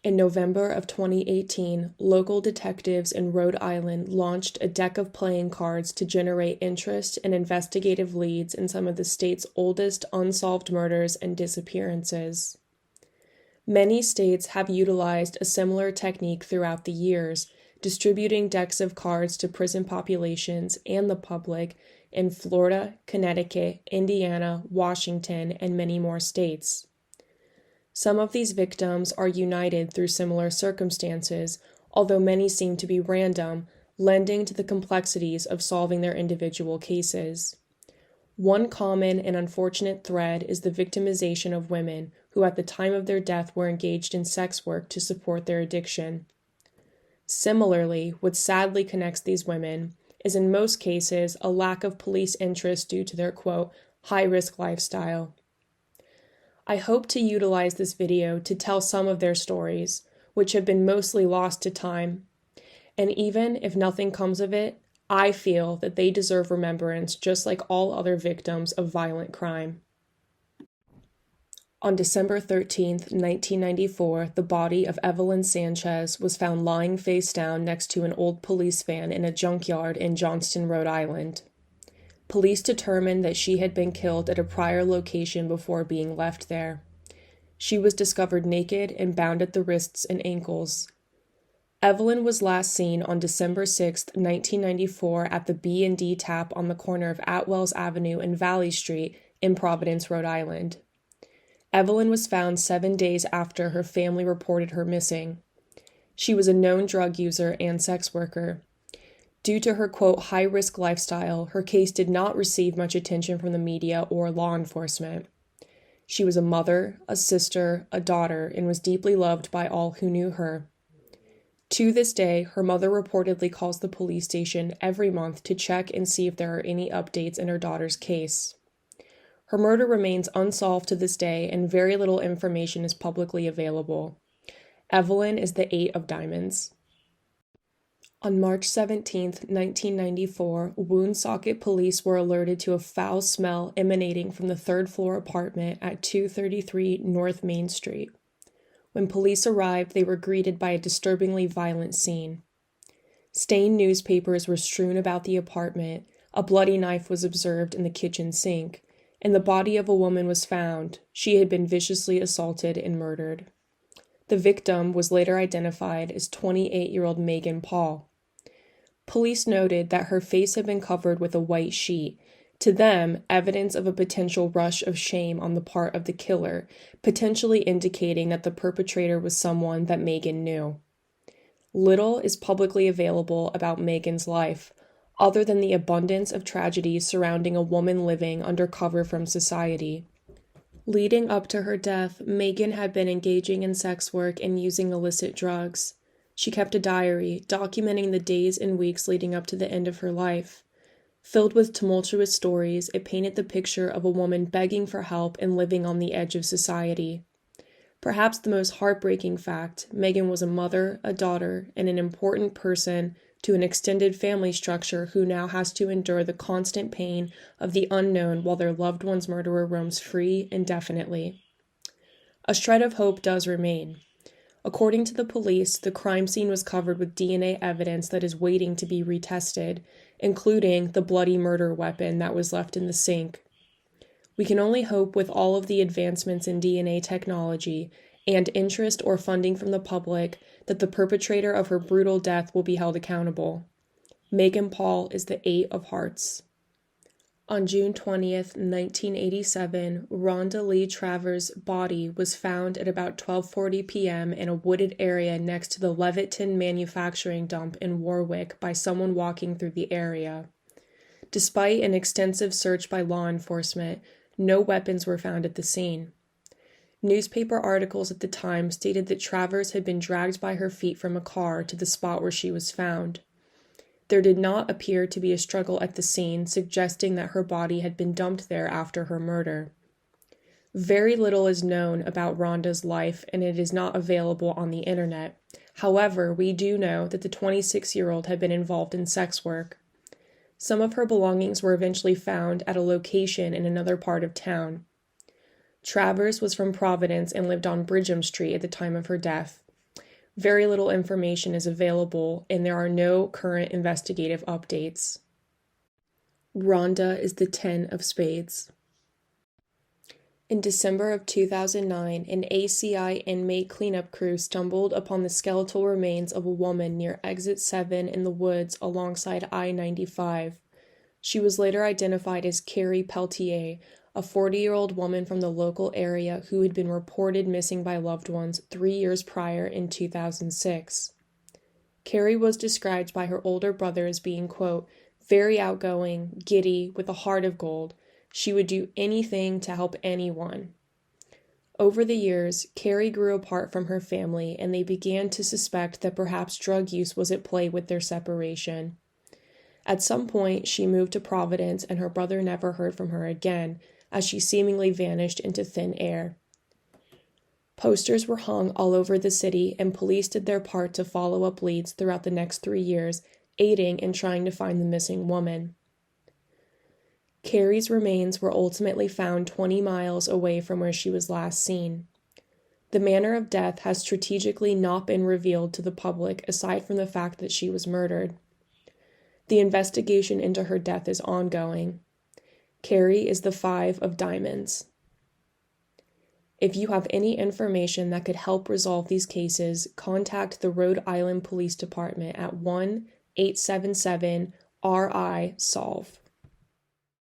In November of 2018, local detectives in Rhode Island launched a deck of playing cards to generate interest and investigative leads in some of the state's oldest unsolved murders and disappearances. Many states have utilized a similar technique throughout the years, distributing decks of cards to prison populations and the public in Florida, Connecticut, Indiana, Washington, and many more states. Some of these victims are united through similar circumstances, although many seem to be random, lending to the complexities of solving their individual cases. One common and unfortunate thread is the victimization of women who at the time of their death were engaged in sex work to support their addiction. Similarly, what sadly connects these women is in most cases a lack of police interest due to their, quote, high-risk lifestyle. I hope to utilize this video to tell some of their stories, which have been mostly lost to time. And even if nothing comes of it, I feel that they deserve remembrance just like all other victims of violent crime. On December 13, 1994, the body of Evelyn Sanchez was found lying face down next to an old police van in a junkyard in Johnston, Rhode Island. Police determined that she had been killed at a prior location before being left there. She was discovered naked and bound at the wrists and ankles. Evelyn was last seen on December 6, 1994 at the B&D Tap on the corner of Atwells Avenue and Valley Street in Providence, Rhode Island. Evelyn was found 7 days after her family reported her missing. She was a known drug user and sex worker. Due to her, quote, high-risk lifestyle, her case did not receive much attention from the media or law enforcement. She was a mother, a sister, a daughter, and was deeply loved by all who knew her. To this day, her mother reportedly calls the police station every month to check and see if there are any updates in her daughter's case. Her murder remains unsolved to this day, and very little information is publicly available. Evelyn is the 8 of diamonds. On March 17, 1994, Woonsocket police were alerted to a foul smell emanating from the third-floor apartment at 233 North Main Street. When police arrived, they were greeted by a disturbingly violent scene. Stained newspapers were strewn about the apartment, a bloody knife was observed in the kitchen sink, and the body of a woman was found. She had been viciously assaulted and murdered. The victim was later identified as 28-year-old Megan Paul. Police noted that her face had been covered with a white sheet, to them evidence of a potential rush of shame on the part of the killer, potentially indicating that the perpetrator was someone that Megan knew. Little is publicly available about Megan's life, other than the abundance of tragedies surrounding a woman living under cover from society. Leading up to her death, Megan had been engaging in sex work and using illicit drugs. She kept a diary, documenting the days and weeks leading up to the end of her life. Filled with tumultuous stories, it painted the picture of a woman begging for help and living on the edge of society. Perhaps the most heartbreaking fact, Megan was a mother, a daughter, and an important person to an extended family structure who now has to endure the constant pain of the unknown while their loved one's murderer roams free indefinitely. A shred of hope does remain. According to the police, the crime scene was covered with DNA evidence that is waiting to be retested, including the bloody murder weapon that was left in the sink. We can only hope with all of the advancements in DNA technology and interest or funding from the public that the perpetrator of her brutal death will be held accountable. Megan Paul is the 8 of hearts. On June 20th, 1987, Rhonda Lee Travers' body was found at about 12:40 p.m. in a wooded area next to the Leviton manufacturing dump in Warwick by someone walking through the area. Despite an extensive search by law enforcement, no weapons were found at the scene. Newspaper articles at the time stated that Travers had been dragged by her feet from a car to the spot where she was found. There did not appear to be a struggle at the scene, suggesting that her body had been dumped there after her murder. Very little is known about Rhonda's life, and it is not available on the internet. However, we do know that the 26-year-old had been involved in sex work. Some of her belongings were eventually found at a location in another part of town. Travers was from Providence and lived on Bridgham Street at the time of her death. Very little information is available, and there are no current investigative updates. Rhonda is the 10 of spades. In December of 2009, an ACI inmate cleanup crew stumbled upon the skeletal remains of a woman near Exit 7 in the woods alongside I-95. She was later identified as Carrie Peltier, a 40-year-old woman from the local area who had been reported missing by loved ones 3 years prior in 2006. Carrie was described by her older brother as being, quote, very outgoing, giddy, with a heart of gold. She would do anything to help anyone. Over the years, Carrie grew apart from her family, and they began to suspect that perhaps drug use was at play with their separation. At some point, she moved to Providence, and her brother never heard from her again, as she seemingly vanished into thin air. Posters were hung all over the city, and police did their part to follow up leads throughout the next 3 years, aiding in trying to find the missing woman. Carrie's remains were ultimately found 20 miles away from where she was last seen. The manner of death has strategically not been revealed to the public aside from the fact that she was murdered. The investigation into her death is ongoing. Carrie is the 5 of diamonds. If you have any information that could help resolve these cases, contact the Rhode Island Police Department at 1-877-RI-SOLVE.